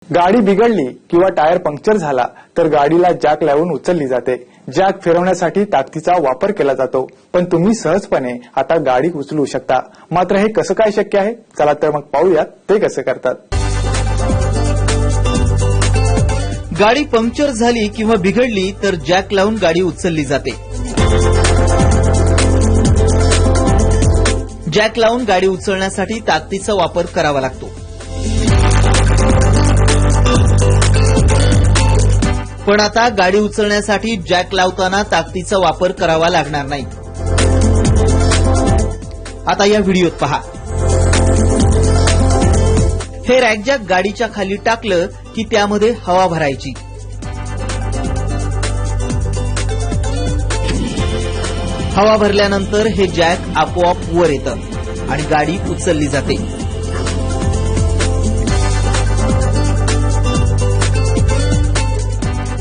गाडी बिघडली किंवा टायर पंक्चर झाला तर गाडीला जॅक लावून उचलली जाते। जॅक फिरवण्यासाठी ताकदीचा वापर केला जातो, पण तुम्ही सहजपणे आता गाडी उचलू शकता। मात्र हे कसं काय शक्य आहे? चला तर मग पाहूयात ते कसं करतात। गाडी पंक्चर झाली किंवा बिघडली तर जॅक लावून गाडी उचलली जाते। जॅक लावून गाडी उचलण्यासाठी ताकदीचा वापर करावा लागतो। पण आता गाडी उचलण्यासाठी जॅक लावताना ताकदीचा वापर करावा लागणार नाही। आता या व्हिडिओत पहा। हे रॅक जॅक गाडीच्या खाली टाकलं की त्यामध्ये हवा भरायची। हवा भरल्यानंतर हे जॅक आपोआप वर येतं आणि गाडी उचलली जाते।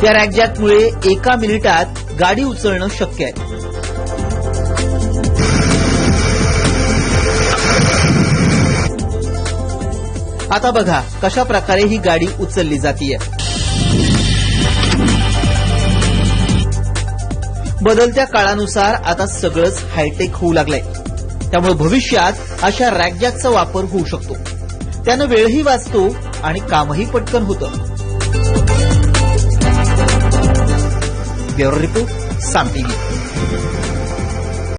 या रॅक जॅकमुळे एका मिनिटात गाडी उचलणं शक्य आहे। आता बघा कशा प्रकारे ही गाडी उचलली जातीये। बदलत्या काळानुसार आता सगळंच हायटेक होऊ लागलंय, त्यामुळे भविष्यात अशा रॅक जॅकचा वापर होऊ शकतो। त्यानं वेळही वाचतो आणि कामही पटकन होतं। ब्युरो रिपोर्ट, साम टीव्ही।